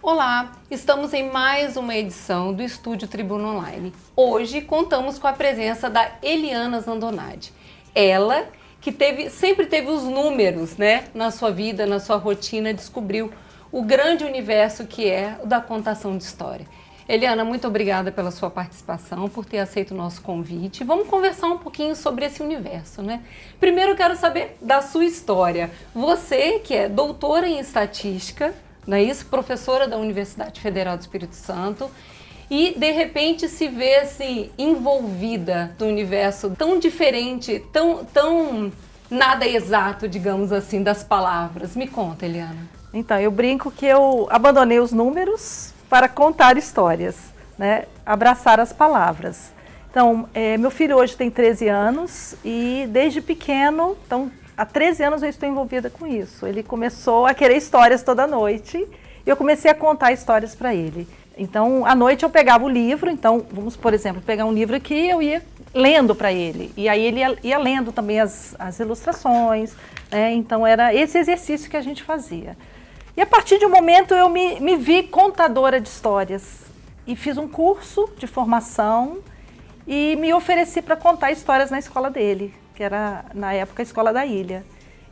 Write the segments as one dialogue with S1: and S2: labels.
S1: Olá, estamos em mais uma edição do Estúdio Tribuna Online. Hoje contamos com a presença da Eliana Zandonade. Ela que sempre teve os números, né, na sua vida, na sua rotina, descobriu o grande universo que é o da contação de história. Eliana, muito obrigada pela sua participação, por ter aceito o nosso convite. Vamos conversar um pouquinho sobre esse universo, né? Primeiro eu quero saber da sua história. Você que é doutora em estatística, não é isso? Professora da Universidade Federal do Espírito Santo e de repente se vê assim envolvida no universo tão diferente, tão nada exato, digamos assim, das palavras. Me conta, Eliana.
S2: Então, eu brinco que eu abandonei os números para contar histórias, né? Abraçar as palavras. Então, meu filho hoje tem 13 anos e desde pequeno, então há 13 anos eu estou envolvida com isso. Ele começou a querer histórias toda noite e eu comecei a contar histórias para ele. Então, à noite eu pegava o livro, então, vamos, por exemplo, pegar um livro que eu ia lendo para ele. E aí ele ia lendo também as ilustrações, né? Então, era esse exercício que a gente fazia. E a partir de um momento eu me vi contadora de histórias e fiz um curso de formação e me ofereci para contar histórias na escola dele, que era, na época, a Escola da Ilha.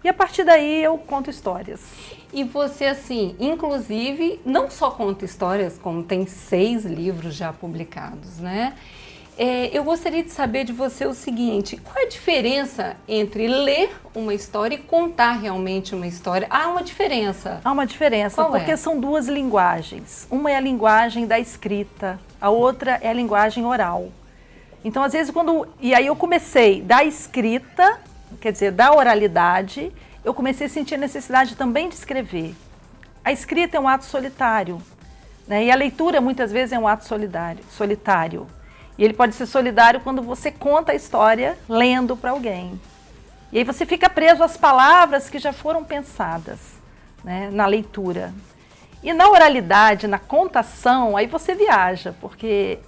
S2: E a partir daí eu conto histórias.
S1: E você, assim, inclusive, não só conta histórias, como tem 6 livros já publicados, né? Eu gostaria de saber de você o seguinte, qual é a diferença entre ler uma história e contar realmente uma história? Há uma diferença?
S2: Há uma diferença,
S1: Qual
S2: porque são duas linguagens. Uma é a linguagem da escrita, a outra é a linguagem oral. Então, às vezes, e aí eu comecei da escrita, quer dizer, da oralidade, eu comecei a sentir a necessidade também de escrever. A escrita é um ato solitário, né? E a leitura, muitas vezes, é um ato solitário. E ele pode ser solidário quando você conta a história lendo para alguém. E aí você fica preso às palavras que já foram pensadas, né, na leitura. E na oralidade, na contação, aí você viaja, porque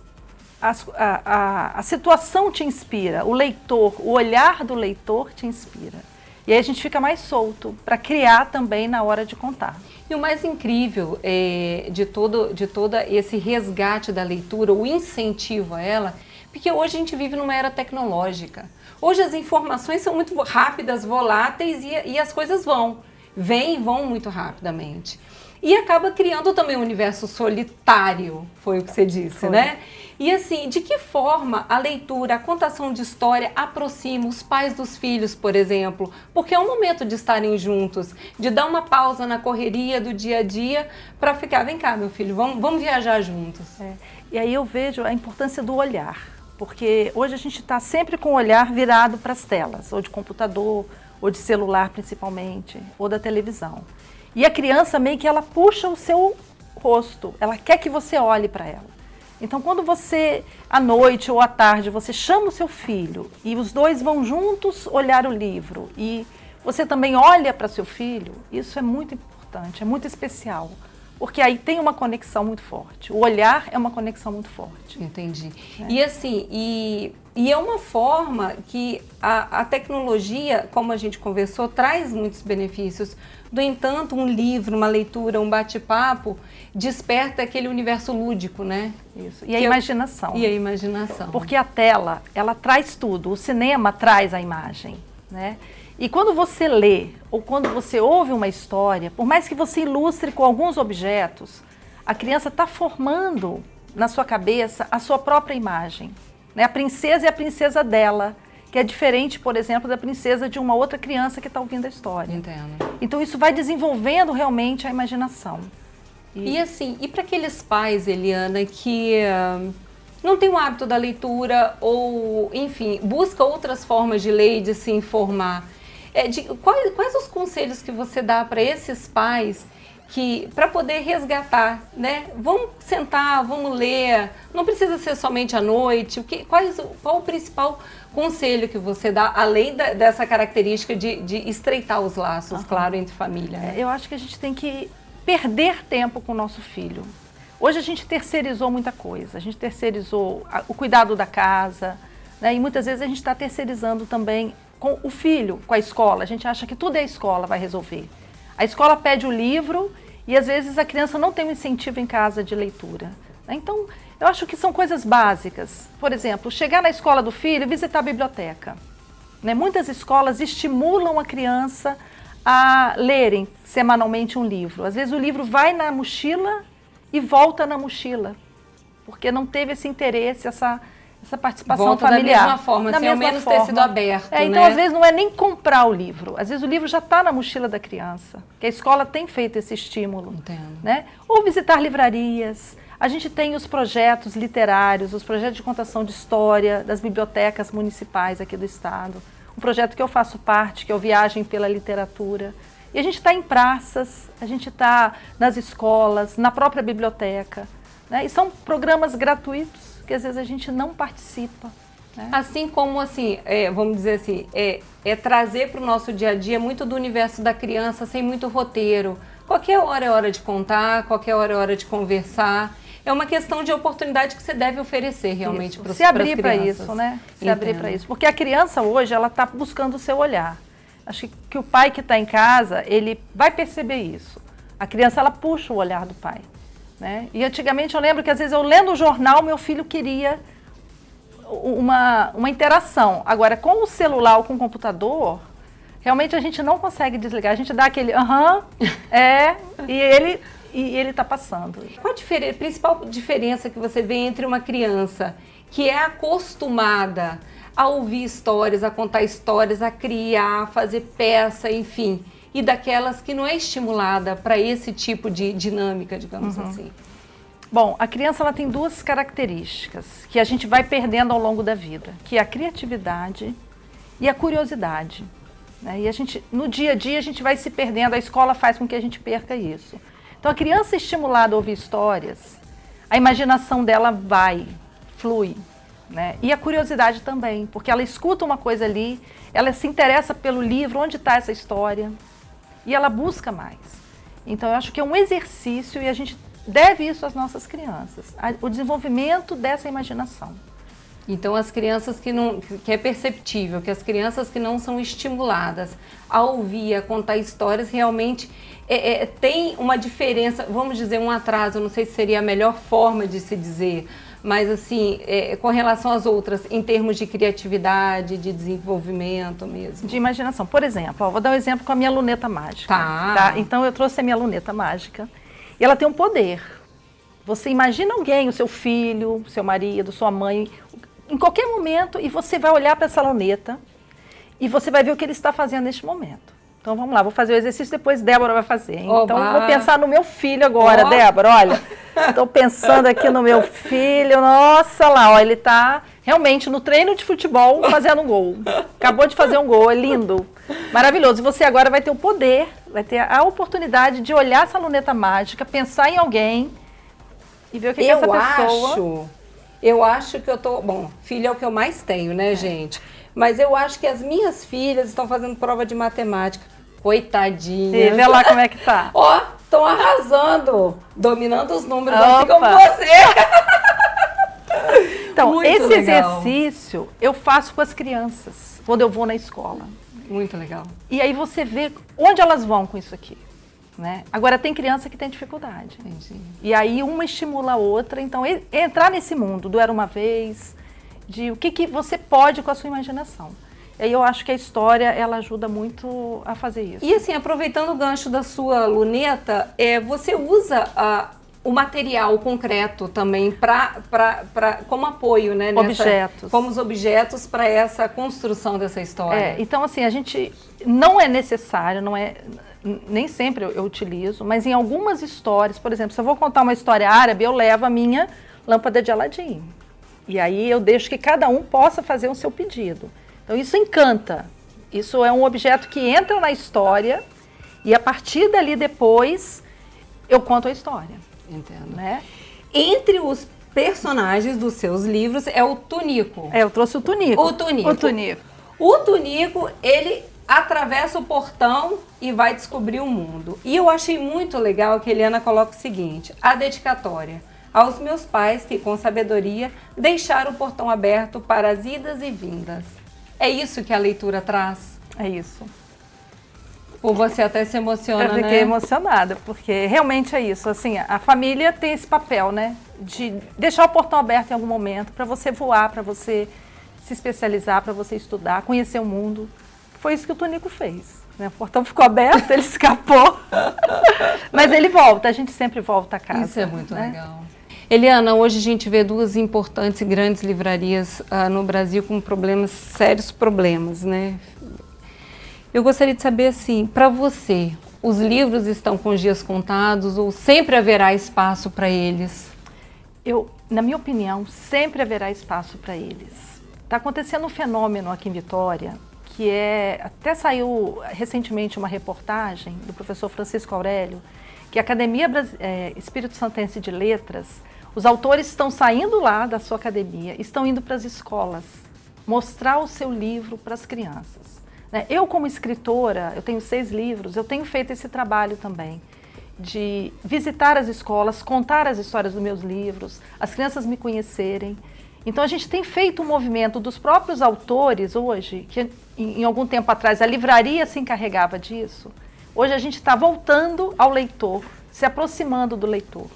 S2: a situação te inspira, o leitor, o olhar do leitor te inspira. E aí a gente fica mais solto para criar também na hora de contar.
S1: E o mais incrível de todo esse resgate da leitura, o incentivo a ela, porque hoje a gente vive numa era tecnológica. Hoje as informações são muito rápidas, voláteis e as coisas vêm e vão muito rapidamente. E acaba criando também um universo solitário, foi o que você disse, né? E assim, de que forma a leitura, a contação de história aproxima os pais dos filhos, por exemplo? Porque é um momento de estarem juntos, de dar uma pausa na correria do dia a dia para ficar, vem cá meu filho, vamos viajar juntos.
S2: E aí eu vejo a importância do olhar, porque hoje a gente está sempre com o olhar virado para as telas, ou de computador, ou de celular principalmente, ou da televisão. E a criança meio que ela puxa o seu rosto, ela quer que você olhe para ela. Então, quando você, à noite ou à tarde, você chama o seu filho e os dois vão juntos olhar o livro e você também olha para seu filho, isso é muito importante, é muito especial, porque aí tem uma conexão muito forte. O olhar é uma conexão muito forte.
S1: Entendi. E assim, e é uma forma que a tecnologia, como a gente conversou, traz muitos benefícios. No entanto, um livro, uma leitura, um bate-papo, desperta aquele universo lúdico, né?
S2: Isso. E a imaginação.
S1: E a imaginação.
S2: Porque a tela, ela traz tudo. O cinema traz a imagem, né? E quando você lê ou quando você ouve uma história, por mais que você ilustre com alguns objetos, a criança está formando na sua cabeça a sua própria imagem, né? A princesa é a princesa dela, que é diferente, por exemplo, da princesa de uma outra criança que está ouvindo a história.
S1: Entendo.
S2: Então isso vai desenvolvendo realmente a imaginação.
S1: E assim, e para aqueles pais, Eliana, que não tem o hábito da leitura ou, enfim, busca outras formas de ler e de se informar, quais os conselhos que você dá para esses pais para poder resgatar, né? Vamos sentar, vamos ler, não precisa ser somente à noite. Qual o principal conselho que você dá, além dessa característica de estreitar os laços, claro, entre família? Né?
S2: Eu acho que a gente tem que perder tempo com o nosso filho. Hoje a gente terceirizou muita coisa, a gente terceirizou o cuidado da casa, né? E muitas vezes a gente está terceirizando também com o filho, com a escola. A gente acha que tudo é a escola vai resolver. A escola pede o livro E às vezes a criança não tem um incentivo em casa de leitura. Então, eu acho que são coisas básicas. Por exemplo, chegar na escola do filho e visitar a biblioteca. Né? Muitas escolas estimulam a criança a lerem semanalmente um livro. Às vezes o livro vai na mochila e volta na mochila, porque não teve esse interesse, essa participação
S1: volta
S2: familiar.
S1: Da mesma forma, sem ao menos ter sido aberto.
S2: Então, às vezes, não é nem comprar o livro. Às vezes o livro já está na mochila da criança, que a escola tem feito esse estímulo.
S1: Entendo.
S2: Né? Ou visitar livrarias. A gente tem os projetos literários, os projetos de contação de história das bibliotecas municipais aqui do estado. Um projeto que eu faço parte, que é o Viagem pela Literatura. E a gente está em praças, a gente está nas escolas, na própria biblioteca. Né? E são programas gratuitos que às vezes a gente não participa. Né?
S1: Assim como, assim, vamos dizer assim, trazer para o nosso dia a dia muito do universo da criança sem muito roteiro. Qualquer hora é hora de contar, qualquer hora é hora de conversar. É uma questão de oportunidade que você deve oferecer realmente para as crianças.
S2: Se abrir para isso, né? Se abrir para isso. Porque a criança hoje, ela está buscando o seu olhar. Acho que o pai que está em casa, ele vai perceber isso. A criança, ela puxa o olhar do pai. Né? E antigamente eu lembro que às vezes eu lendo o jornal, meu filho queria uma interação. Agora, com o celular ou com o computador, realmente a gente não consegue desligar. A gente dá aquele e ele está passando.
S1: Qual a principal diferença que você vê entre uma criança que é acostumada a ouvir histórias, a contar histórias, a criar, a fazer peça, enfim, e daquelas que não é estimulada para esse tipo de dinâmica, digamos assim?
S2: Bom, a criança ela tem duas características que a gente vai perdendo ao longo da vida, que é a criatividade e a curiosidade. Né? E a gente, no dia a dia a gente vai se perdendo, a escola faz com que a gente perca isso. Então a criança estimulada a ouvir histórias, a imaginação dela flui. Né? E a curiosidade também, porque ela escuta uma coisa ali, ela se interessa pelo livro, onde está essa história, e ela busca mais. Então eu acho que é um exercício e a gente deve isso às nossas crianças, o desenvolvimento dessa imaginação.
S1: Então as crianças que é perceptível, que as crianças que não são estimuladas a ouvir, a contar histórias, realmente tem uma diferença, vamos dizer um atraso, não sei se seria a melhor forma de se dizer, mas assim, com relação às outras, em termos de criatividade, de desenvolvimento mesmo.
S2: De imaginação. Por exemplo, vou dar um exemplo com a minha luneta mágica. Tá? Então eu trouxe a minha luneta mágica e ela tem um poder. Você imagina alguém, o seu filho, seu marido, sua mãe, em qualquer momento, e você vai olhar para essa luneta e você vai ver o que ele está fazendo neste momento. Então vamos lá, vou fazer o exercício, depois Débora vai fazer. Então eu vou pensar no meu filho agora, Débora, olha. Estou pensando aqui no meu filho, nossa lá, ó, ele está realmente no treino de futebol fazendo um gol. Acabou de fazer um gol, é lindo, maravilhoso. E você agora vai ter o poder, vai ter a oportunidade de olhar essa luneta mágica, pensar em alguém e ver o que essa pessoa...
S1: Eu acho que eu tô... Bom, filho é o que eu mais tenho, né, gente? Mas eu acho que as minhas filhas estão fazendo prova de matemática. Coitadinhas.
S2: E vê lá como é que tá.
S1: Ó, estão arrasando. Dominando os números assim como você.
S2: Então,
S1: muito
S2: esse
S1: legal.
S2: exercício eu faço com as crianças, quando eu vou na escola.
S1: Muito legal.
S2: E aí você vê onde elas vão com isso aqui. Né? Agora, tem criança que tem dificuldade.
S1: Entendi.
S2: E aí uma estimula a outra. Então, entrar nesse mundo do Era Uma Vez, de o que você pode com a sua imaginação. E aí eu acho que a história, ela ajuda muito a fazer isso.
S1: E assim, aproveitando o gancho da sua luneta, você usa o material concreto também como apoio, né?
S2: Objetos.
S1: Como os objetos para essa construção dessa história.
S2: Então, assim, a gente não é necessário, nem sempre eu utilizo, mas em algumas histórias, por exemplo, se eu vou contar uma história árabe, eu levo a minha lâmpada de Aladim. E aí eu deixo que cada um possa fazer o seu pedido. Então isso encanta. Isso é um objeto que entra na história e a partir dali depois eu conto a história.
S1: Entendo.
S2: Né?
S1: Entre os personagens dos seus livros é o Tunico.
S2: Eu trouxe o Tunico.
S1: O Tunico. O Tunico, ele atravessa o portão e vai descobrir o mundo. E eu achei muito legal que a Eliana coloca o seguinte, a dedicatória. Aos meus pais que, com sabedoria, deixaram o portão aberto para as idas e vindas. É isso que a leitura traz?
S2: É isso.
S1: Ou você até se emociona, né?
S2: Eu fiquei emocionada, porque realmente é isso. Assim, a família tem esse papel, né? De deixar o portão aberto em algum momento, para você voar, para você se especializar, para você estudar, conhecer o mundo. Foi isso que o Tonico fez, né? O portão ficou aberto, ele escapou. Mas ele volta, a gente sempre volta a casa.
S1: Isso é muito
S2: né?
S1: legal. Eliana, hoje a gente vê duas importantes e grandes livrarias no Brasil com sérios problemas, né? Eu gostaria de saber, assim, para você, os livros estão com os dias contados ou sempre haverá espaço para eles?
S2: Na minha opinião, sempre haverá espaço para eles. Está acontecendo um fenômeno aqui em Vitória, que até saiu recentemente uma reportagem do professor Francisco Aurélio, que a Academia Espírito Santense de Letras, os autores estão saindo lá da sua academia, estão indo para as escolas, mostrar o seu livro para as crianças. Eu, como escritora, eu tenho 6 livros, eu tenho feito esse trabalho também, de visitar as escolas, contar as histórias dos meus livros, as crianças me conhecerem. Então a gente tem feito um movimento dos próprios autores hoje, que em algum tempo atrás a livraria se encarregava disso, hoje a gente está voltando ao leitor, se aproximando do leitor.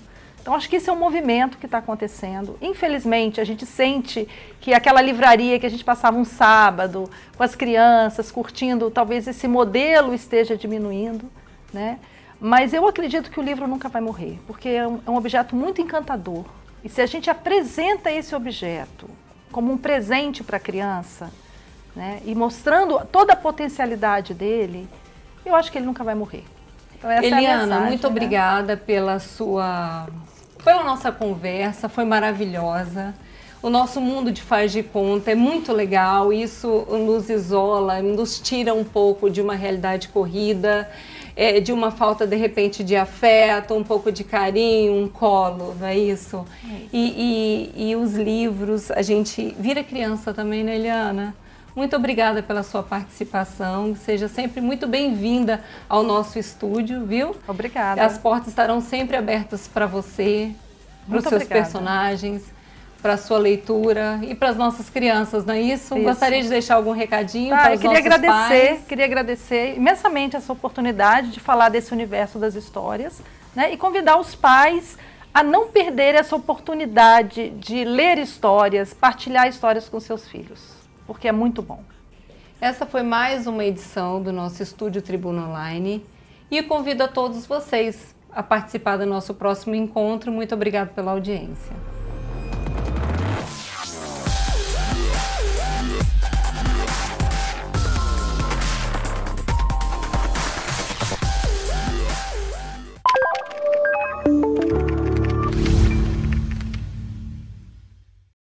S2: Então acho que esse é um movimento que está acontecendo. Infelizmente a gente sente que aquela livraria que a gente passava um sábado com as crianças curtindo, talvez esse modelo esteja diminuindo, né? Mas eu acredito que o livro nunca vai morrer, porque é um objeto muito encantador. E se a gente apresenta esse objeto como um presente para a criança, né, e mostrando toda a potencialidade dele, eu acho que ele nunca vai morrer. Então, essa
S1: Eliana,
S2: é a mensagem,
S1: muito
S2: né?
S1: obrigada pela nossa conversa, foi maravilhosa. O nosso mundo de faz de conta é muito legal, isso nos isola, nos tira um pouco de uma realidade corrida, de uma falta, de repente, de afeto, um pouco de carinho, um colo, não é isso? E os livros, a gente vira criança também, né, Eliana? Muito obrigada pela sua participação, seja sempre muito bem-vinda ao nosso estúdio, viu?
S2: Obrigada.
S1: As portas estarão sempre abertas para você, para os seus personagens, para a sua leitura e para as nossas crianças, não é isso? Gostaria de deixar algum recadinho para os nossos pais?
S2: Queria agradecer imensamente essa oportunidade de falar desse universo das histórias, né? E convidar os pais a não perder essa oportunidade de ler histórias, partilhar histórias com seus filhos, porque é muito bom.
S1: Essa foi mais uma edição do nosso Estúdio Tribuna Online e convido a todos vocês a participar do nosso próximo encontro. Muito obrigada pela audiência.